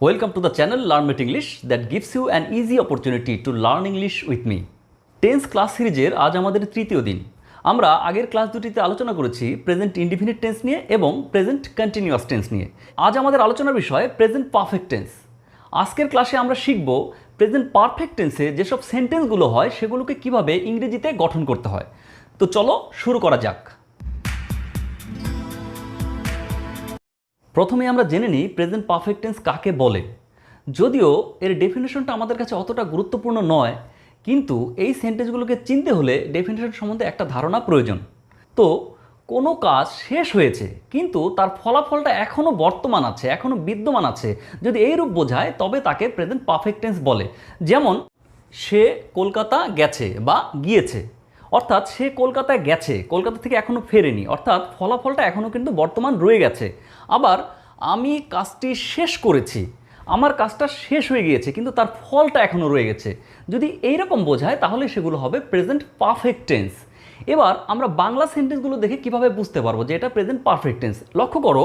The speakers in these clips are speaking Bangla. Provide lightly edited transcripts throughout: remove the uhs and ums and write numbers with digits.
Welcome to the channel Learn with English that gives you an easy opportunity to learn English with me. Tense class সিরিজের আজ আমাদের তৃতীয় দিন। আমরা আগের ক্লাস দুটিতে আলোচনা করেছি প্রেজেন্ট ইনডিফিনিট টেন্স নিয়ে এবং প্রেজেন্ট কন্টিনিউয়াস টেন্স নিয়ে। আজ আমাদের আলোচনার বিষয় প্রেজেন্ট পারফেক্ট টেন্স। আজকের ক্লাসে আমরা শিখব প্রেজেন্ট পারফেক্ট টেন্সে যেসব সেন্টেন্সগুলো হয় সেগুলোকে কিভাবে ইংরেজিতে গঠন করতে হয়। তো চলো শুরু করা যাক। প্রথমে আমরা জেনে নিই প্রেজেন্ট পারফেক্ট টেন্স কাকে বলে। যদিও এর ডেফিনেশনটা আমাদের কাছে অতটা গুরুত্বপূর্ণ নয়, কিন্তু এই সেন্টেন্সগুলোকে চিনতে হলে ডেফিনেশন সম্বন্ধে একটা ধারণা প্রয়োজন। তো কোনো কাজ শেষ হয়েছে কিন্তু তার ফলাফলটা এখনও বর্তমান আছে, এখনও বিদ্যমান আছে, যদি এই রূপ বোঝায় তবে তাকে প্রেজেন্ট পারফেক্ট টেন্স বলে। যেমন সে কলকাতা গেছে বা গিয়েছে, অর্থাৎ সে কলকাতায় গেছে, কলকাতা থেকে এখনও ফেরেনি, অর্থাৎ ফলাফলটা এখনও কিন্তু বর্তমান রয়ে গেছে। আবার আমি কাজটি শেষ করেছি, আমার কাজটা শেষ হয়ে গিয়েছে কিন্তু তার ফলটা এখনও রয়ে গেছে। যদি এইরকম বোঝায় তাহলে সেগুলো হবে প্রেজেন্ট পারফেক্ট টেন্স। এবার আমরা বাংলা সেন্টেন্সগুলো দেখে কিভাবে বুঝতে পারবো যে এটা প্রেজেন্ট পারফেক্ট টেন্স। লক্ষ্য করো,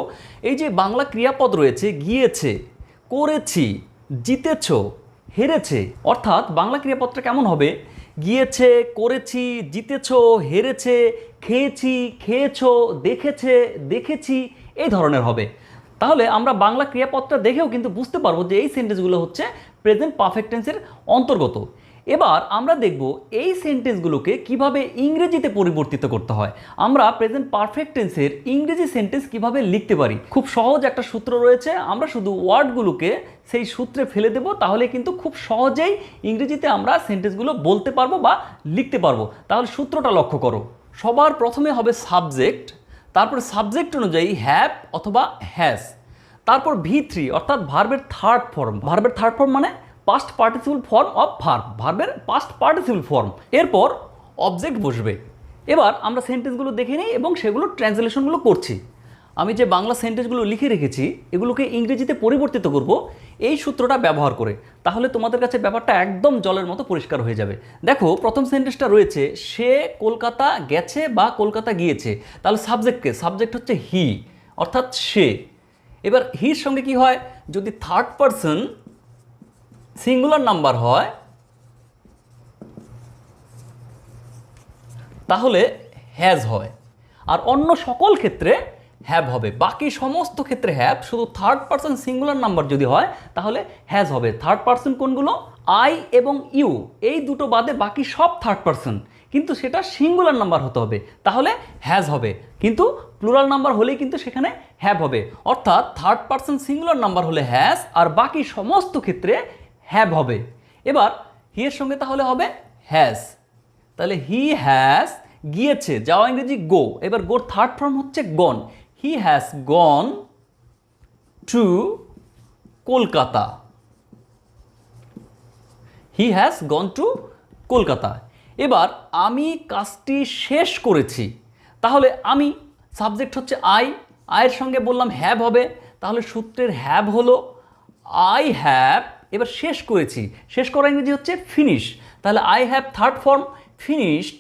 এই যে বাংলা ক্রিয়াপদ রয়েছে গিয়েছে, করেছি, জিতেছ, হেরেছে, অর্থাৎ বাংলা ক্রিয়াপদটা কেমন হবে? গিয়েছে, করেছি, জিতেছ, হেরেছে, খেয়েছি, খেয়েছো, দেখেছে, দেখেছি, এই ধরনের হবে। তাহলে আমরা বাংলা ক্রিয়াপদটা দেখেও কিন্তু বুঝতে পারবো যে এই সেন্টেন্সগুলো হচ্ছে প্রেজেন্ট পারফেক্ট টেন্সের অন্তর্গত। এবার আমরা দেখব এই সেন্টেন্সগুলোকে কিভাবে ইংরেজিতে পরিবর্তিত করতে হয়। আমরা প্রেজেন্ট পারফেক্ট টেন্সের ইংরেজি সেন্টেন্স কিভাবে লিখতে পারি, খুব সহজ একটা সূত্র রয়েছে। আমরা শুধু ওয়ার্ডগুলোকে সেই সূত্রে ফেলে দেব, তাহলে কিন্তু খুব সহজেই ইংরেজিতে আমরা সেন্টেন্সগুলো বলতে পারবো বা লিখতে পারবো। তাহলে সূত্রটা লক্ষ্য করো। সবার প্রথমে হবে সাবজেক্ট, তারপর সাবজেক্ট অনুযায়ী হ্যাভ অথবা হ্যাজ, তারপর V3 অর্থাৎ ভার্বের থার্ড ফর্ম। ভার্বের থার্ড ফর্ম মানে past participle form of verb, ভার্বের পাস্ট পার্টিসিপল ফর্ম। এরপর অবজেক্ট বসবে। এবার আমরা সেন্টেন্সগুলো দেখে নিই এবং সেগুলো ট্রান্সলেশনগুলো করছি। আমি যে বাংলা সেন্টেন্সগুলো লিখে রেখেছি এগুলোকে ইংরেজিতে পরিবর্তিত করব এই সূত্রটা ব্যবহার করে। তাহলে তোমাদের কাছে ব্যাপারটা একদম জলের মতো পরিষ্কার হয়ে যাবে। দেখো, প্রথম সেন্টেন্সটা রয়েছে সে কলকাতা গেছে বা কলকাতা গিয়েছে। তাহলে সাবজেক্টকে, সাবজেক্ট হচ্ছে হি অর্থাৎ সে। এবার হির সঙ্গে কি হয়? যদি থার্ড পারসন সিঙ্গুলার নাম্বার হয় তাহলে হ্যাজ হয়, আর অন্য সকল ক্ষেত্রে হ্যাভ হবে। বাকি সমস্ত ক্ষেত্রে হ্যাভ, শুধু থার্ড পারসন সিঙ্গুলার নাম্বার যদি হয় তাহলে হ্যাজ হবে। থার্ড পারসন কোনগুলো? আই এবং ইউ, এই দুটো বাদে বাকি সব থার্ড পারসন, কিন্তু সেটা সিঙ্গুলার নাম্বার হতে হবে, তাহলে হ্যাজ হবে। কিন্তু প্লুরাল নাম্বার হলেই কিন্তু সেখানে হ্যাভ হবে। অর্থাৎ থার্ড পারসন সিঙ্গুলার নাম্বার হলে হ্যাজ, আর বাকি সমস্ত ক্ষেত্রে হ্যাভ হবে। এবার হি এর সঙ্গে তাহলে হবে হ্যাজ। তাহলে হি হ্যাজ গিয়েছে, যাওয়া ইংরেজি গো। এবার গোর থার্ড ফর্ম হচ্ছে gone. He has gone to Kolkata. He has gone to Kolkata. এবার আমি কাজটি শেষ করেছি, তাহলে আমি, সাবজেক্ট হচ্ছে আই, আয়ের সঙ্গে বললাম হ্যাভ হবে। তাহলে সূত্রের হ্যাভ হলো আই হ্যাভ। এবার শেষ করেছি, শেষ করা ইংরেজি হচ্ছে ফিনিশ। তাহলে I have third form finished.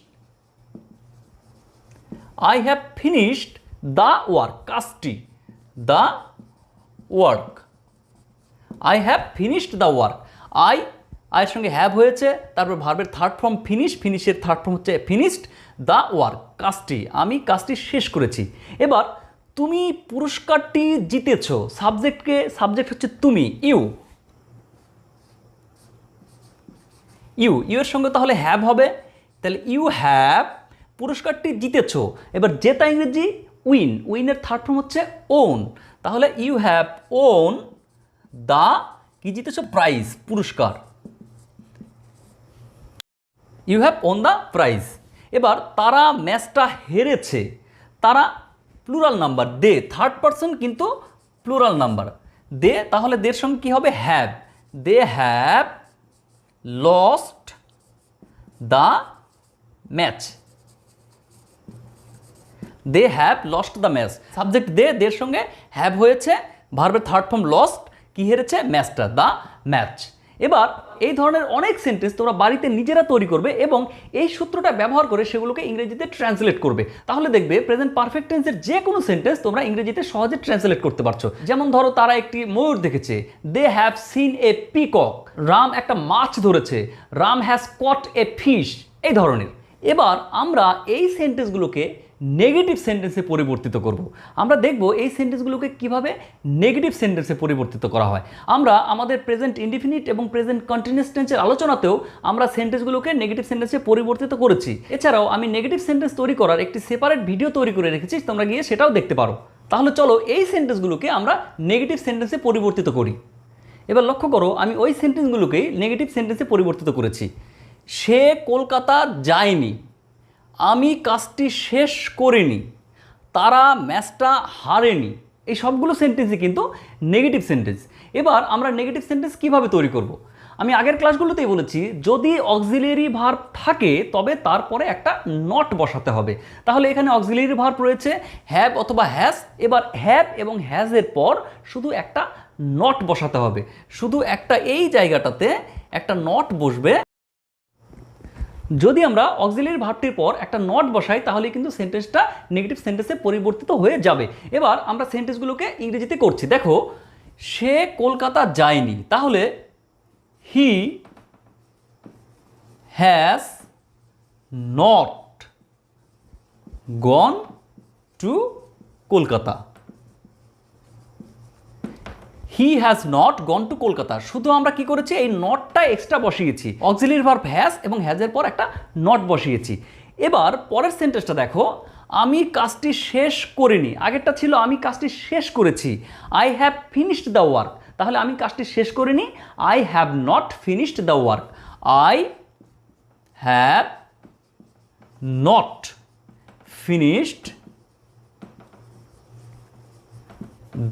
I have finished the work, কাজটি, the work. I have finished the work. আয়ের সঙ্গে হ্যাভ হয়েছে, তারপর ভার্বের থার্ড ফর্ম ফিনিশ, ফিনিশের থার্ড ফর্ম হচ্ছে ফিনিশড দ্য ওয়ার্ক, কাজটি, আমি কাজটি শেষ করেছি। এবার তুমি পুরস্কারটি জিতেছ, সাবজেক্টকে, সাবজেক্ট হচ্ছে তুমি, ইউ। ইউ এর সঙ্গে তাহলে হ্যাভ হবে। তাহলে ইউ হ্যাভ পুরস্কারটি জিতেছ। এবার জেতা ইংরেজি উইন, উইনের থার্ড ফর্ম হচ্ছে ওন। তাহলে ইউ হ্যাভ ওন দ্য, কি জিতেছ? প্রাইজ, পুরস্কার। You have won the prize. এবার তারা ম্যাচটা হেরেছে, তারা plural number, they third person কিন্তু প্লুরাল নাম্বার, দে। তাহলে দের সঙ্গে কি হবে? Have. They have lost the match. They have lost the match. Subject they, দের সঙ্গে হ্যাভ হয়েছে, ভার্বের থার্ড ফর্ম লস্ট, কি হেরেছে? ম্যাচটা, দ্য ম্যাচ। এবার এই ধরনের অনেক সেন্টেন্স তোমরা বাড়িতে নিজেরা তৈরি করবে এবং এই সূত্রটা ব্যবহার করে সেগুলোকে ইংরেজিতে ট্রান্সলেট করবে। তাহলে দেখবে প্রেজেন্ট পারফেক্ট টেন্সের যে কোনো সেন্টেন্স তোমরা ইংরেজিতে সহজে ট্রান্সলেট করতে পারছো। যেমন ধরো তারা একটি ময়ূর দেখেছে, they have seen a peacock. Ram একটা মাছ ধরেছে, Ram has caught a fish. এই ধরনের। এবার আমরা এই সেন্টেন্সগুলোকে নেগেটিভ সেন্টেন্সে পরিবর্তিত করব। আমরা দেখব এই সেন্টেন্সগুলোকে কিভাবে নেগেটিভ সেন্টেন্সে পরিবর্তিত করা হয়। আমরা আমাদের প্রেজেন্ট ইনডিফিনিট এবং প্রেজেন্ট কন্টিনিউয়াস টেন্সের আলোচনাতেও আমরা সেন্টেন্সগুলোকে নেগেটিভ সেন্টেন্সে পরিবর্তিত করেছি। এছাড়াও আমি নেগেটিভ সেন্টেন্স তৈরি করার একটি সেপারেট ভিডিও তৈরি করে রেখেছি, তোমরা গিয়ে সেটাও দেখতে পারো। তাহলে চলো এই সেন্টেন্সগুলোকে আমরা নেগেটিভ সেন্টেন্সে পরিবর্তিত করি। এবার লক্ষ্য করো, আমি ওই সেন্টেন্সগুলোকেই নেগেটিভ সেন্টেন্সে পরিবর্তিত করেছি। সে কলকাতা যায়নি, আমি কাজটি শেষ করিনি, তারা ম্যাচটা হারেনি। এই সবগুলো সেন্টেন্সই কিন্তু নেগেটিভ সেন্টেন্স। এবার আমরা নেগেটিভ সেন্টেন্স কিভাবে তৈরি করব। আমি আগের ক্লাসগুলোতেই বলেছি, যদি অক্সিলিয়ারি ভার্ব থাকে তবে তারপরে একটা নট বসাতে হবে। তাহলে এখানে অক্সিলিয়ারি ভার্ব রয়েছে হ্যাভ অথবা হ্যাজ। এবার হ্যাভ এবং হ্যাজের পর শুধু একটা নট বসাতে হবে। শুধু একটা এই জায়গাটাতে একটা নট বসবে। যদি আমরা অক্সিলিয়ারি ভার্বটির পর একটা নট বসাই তাহলে কিন্তু সেন্টেন্সটা নেগেটিভ সেন্টেন্সে পরিবর্তিত হয়ে যাবে। এবার আমরা সেন্টেন্সগুলোকে ইংরেজিতে করছি। দেখো, সে কলকাতা যায়নি, তাহলে he has not gone to Kolkata. He has not gone to Kolkata. শুধু আমরা কি করেছি, এই নটটা এক্সট্রা বসিয়েছি। অক্সিলিয়ারি ভার্ব হ্যাজ এবং হ্যাজের পর একটা নট বসিয়েছি। এবার পরের সেন্টেন্সটা দেখো, আমি কাজটি শেষ করিনি। আগেরটা ছিল আমি কাজটি শেষ করেছি, I have finished the work. তাহলে আমি কাজটি শেষ করিনি, I have not finished the work. I have not finished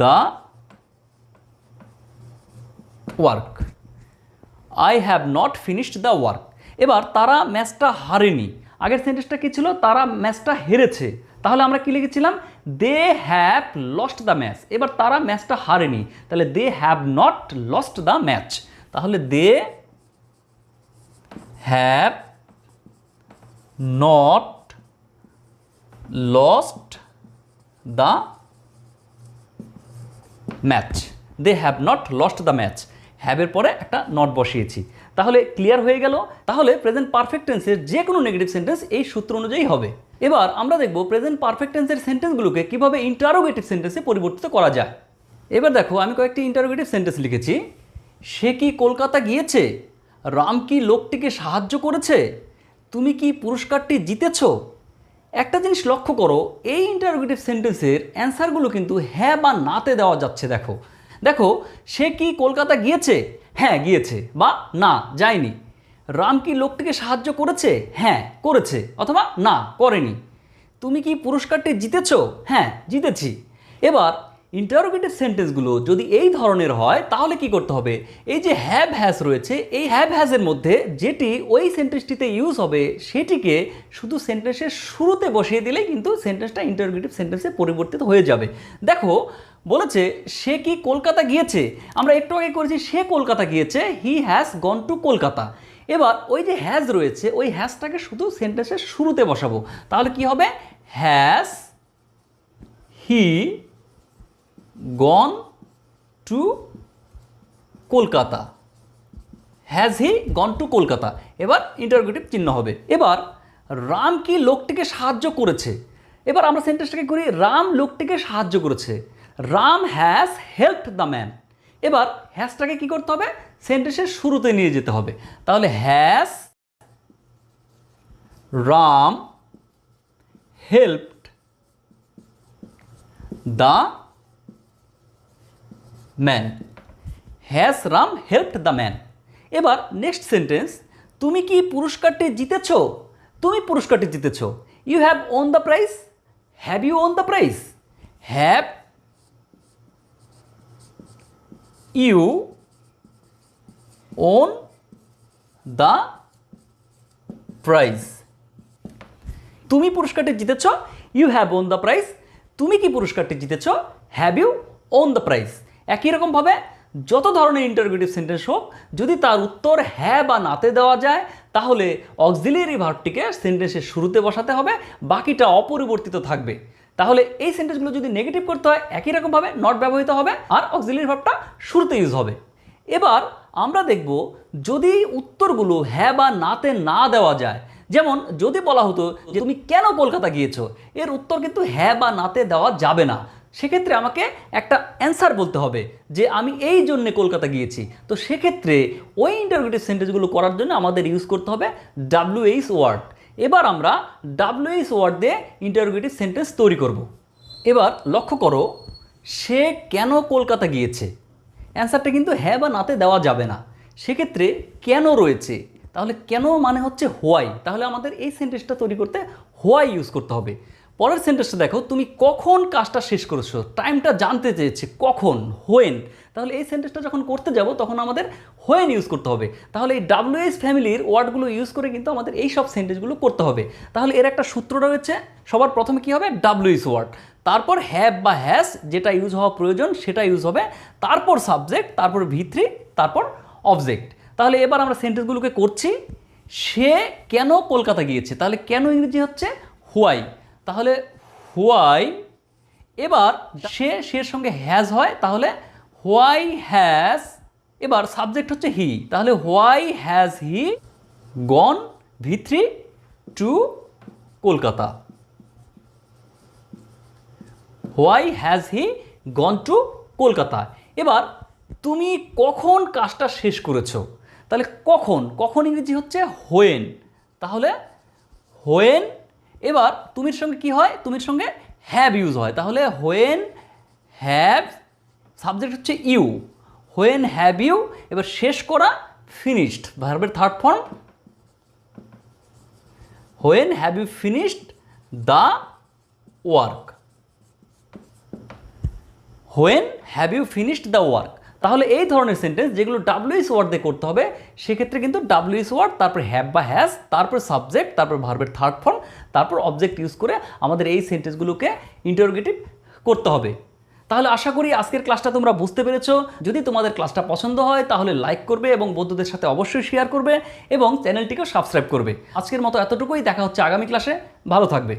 the work. I have not finished the work. এবার তারা ম্যাচটা হারেনি। আগের সেন্টেন্সটা কি ছিল, তারা ম্যাচটা হেরেছে। তাহলে আমরা কি লিখেছিলাম, they have lost the match. এবার তারা ম্যাচটা হারেনি, তাহলে they have not lost the match. তাহলে they have not lost the match. They have not lost the match. হ্যাভের পরে একটা নট বসিয়েছি। তাহলে ক্লিয়ার হয়ে গেল। তাহলে প্রেজেন্ট পারফেক্ট টেন্সের যে কোনো নেগেটিভ সেন্টেন্স এই সূত্র অনুযায়ী হবে। এবার আমরা দেখব প্রেজেন্ট পারফেক্ট টেন্সের সেন্টেন্সগুলোকে কিভাবে ইন্টারোগেটিভ সেন্টেন্সে পরিবর্তিত করা যায়। এবার দেখো, আমি কয়েকটি ইন্টারোগেটিভ সেন্টেন্স লিখেছি। সে কি কলকাতা গিয়েছে? রাম কি লোকটিকে সাহায্য করেছে? তুমি কি পুরস্কারটি জিতেছ? একটা জিনিস লক্ষ্য করো, এই ইন্টারোগেটিভ সেন্টেন্সের অ্যান্সারগুলো কিন্তু হ্যাঁ বা নাতে দেওয়া যাচ্ছে। দেখো দেখো, সে কি কলকাতা গিয়েছে? হ্যাঁ গিয়েছে, বা না যায়নি। রাম কি লোকটিকে সাহায্য করেছে? হ্যাঁ করেছে, অথবা না করেনি। তুমি কি পুরস্কারটি জিতেছ? হ্যাঁ জিতেছি। এবার ইন্টারোগেটিভ সেন্টেন্সগুলো যদি এই ধরনের হয় তাহলে কি করতে হবে, এই যে হ্যাভ হ্যাজ রয়েছে, এই হ্যাভ হ্যাজের মধ্যে যেটি ওই সেন্টেন্সটিতে ইউজ হবে সেটিকে শুধু সেন্টেন্সের শুরুতে বসিয়ে দিলেই কিন্তু সেন্টেন্সটা ইন্টারোগেটিভ সেন্টেন্সে পরিবর্তিত হয়ে যাবে। দেখো বলেছে সে কি কলকাতা গিয়েছে, আমরা একটু আগে করেছি সে কলকাতা গিয়েছে, হি হ্যাজ গন টু কলকাতা। এবার ওই যে হ্যাজ রয়েছে ওই হ্যাজটাকে শুধু সেন্টেন্সের শুরুতে বসাবো। তাহলে কি হবে, has he gone to Kolkata. Has he gone to Kolkata. এবার ইন্টারোগেটিভ চিহ্ন হবে। এবার রাম কি লোকটিকে সাহায্য করেছে। এবার আমরা সেন্টেন্সটাকে করি, রাম লোকটিকে সাহায্য করেছে। Ram has helped the man. এবার হ্যাজটাকে কি করতে হবে, সেন্টেন্সের শুরুতে নিয়ে যেতে হবে। তাহলে has Ram helped the man. Has Ram helped the man. এবার নেক্সট সেন্টেন্স, তুমি কি পুরস্কারটি জিতেছ? তুমি পুরস্কারটি জিতেছ। You have won the prize. Have you won the prize? Have you won the prize. তুমি পুরস্কারটি জিতেছ, you have won the prize. তুমি কি পুরস্কারটি জিতেছ? Have you won the prize. একই রকমভাবে যত ধরনের ইন্টারোগেটিভ সেন্টেন্স হোক, যদি তার উত্তর হ্যাঁ বা নাতে দেওয়া যায় তাহলে অক্সিলিয়ারি ভার্বটিকে সেন্টেন্সের শুরুতে বসাতে হবে, বাকিটা অপরিবর্তিত থাকবে। তাহলে এই সেন্টেন্সগুলো যদি নেগেটিভ করতে হয় একই রকমভাবে নট ব্যবহৃত হবে আর অক্সিলিয়ারি ভার্বটা শুরুতে ইউজ হবে। এবার আমরা দেখব যদি উত্তরগুলো হ্যাঁ বা নাতে না দেওয়া যায়, যেমন যদি বলা হতো যে তুমি কেন কলকাতা গিয়েছো, এর উত্তর কিন্তু হ্যাঁ বা নাতে দেওয়া যাবে না। সেক্ষেত্রে আমাকে একটা অ্যান্সার বলতে হবে যে আমি এই জন্যে কলকাতা গিয়েছি। তো সেক্ষেত্রে ওই ইন্টারোগেটিভ সেন্টেন্সগুলো করার জন্য আমাদের ইউজ করতে হবে WH ওয়ার্ড। এবার আমরা WH ওয়ার্ড দিয়ে ইন্টারোগেটিভ সেন্টেন্স তৈরি করব। এবার লক্ষ্য করো, সে কেন কলকাতা গিয়েছে, অ্যান্সারটা কিন্তু হ্যাঁ বা নাতে দেওয়া যাবে না। সেক্ষেত্রে কেন রয়েছে, তাহলে কেন মানে হচ্ছে হোয়াই, তাহলে আমাদের এই সেন্টেন্সটা তৈরি করতে হোয়াই ইউজ করতে হবে। পরের সেন্টেন্সটা দেখো, তুমি কখন কাজটা শেষ করেছো, টাইমটা জানতে চেয়েছে কখন, হোয়েন। তাহলে এই সেন্টেন্সটা যখন করতে যাব তখন আমাদের হোয়েন ইউজ করতে হবে। তাহলে এই WH ফ্যামিলির ওয়ার্ডগুলো ইউজ করে কিন্তু আমাদের এই সব সেন্টেন্সগুলো করতে হবে। তাহলে এর একটা সূত্র রয়েছে, সবার প্রথমে কি হবে, WH ওয়ার্ড, তারপর হ্যাভ বা হ্যাজ যেটা ইউজ হওয়া প্রয়োজন সেটা ইউজ হবে, তারপর সাবজেক্ট, তারপর V3, তারপর অবজেক্ট। তাহলে এবার আমরা সেন্টেন্সগুলোকে করছি। সে কেন কলকাতা গিয়েছে, তাহলে কেন ইংরেজি হচ্ছে হোয়াই, তাহলে হোয়াই। এবার সের সঙ্গে হ্যাজ হয়, তাহলে হোয়াই হ্যাজ, এবার সাবজেক্ট হচ্ছে হি, তাহলে why has he gone V3 to Kolkata, why has he gone to Kolkata. এবার তুমি কখন কাজটা শেষ করেছো, তাহলে কখন, কখন ইংরেজি হচ্ছে হোয়েন, তাহলে হোয়েন। এবার তুমির সঙ্গে কি হয়, তুমির সঙ্গে হ্যাভ ইউজ হয়, তাহলে হোয়েন হ্যাভ, সাবজেক্ট হচ্ছে ইউ, হোয়েন হ্যাভ ইউ। এবার শেষ করা ফিনিশড, ভার্বের third form, when have you finished the work, when have you finished the work. তাহলে এই ধরনের সেন্টেন্স যেগুলো WH ওয়ার্ড দিয়ে করতে হবে, সেক্ষেত্রে কিন্তু WH ওয়ার্ড, তারপর হ্যাভ বা হ্যাজ, তারপর সাবজেক্ট, তারপর ভার্বের থার্ড ফর্ম, তারপর অবজেক্ট ইউজ করে আমাদের এই সেন্টেন্সগুলোকে ইন্টারোগেটিভ করতে হবে। তাহলে আশা করি আজকের ক্লাসটা তোমরা বুঝতে পেরেছো। যদি তোমাদের ক্লাসটা পছন্দ হয় তাহলে লাইক করবে এবং বন্ধুদের সাথে অবশ্যই শেয়ার করবে এবং চ্যানেলটিকেও সাবস্ক্রাইব করবে। আজকের মতো এতটুকুই, দেখা হচ্ছে আগামী ক্লাসে, ভালো থাকবে।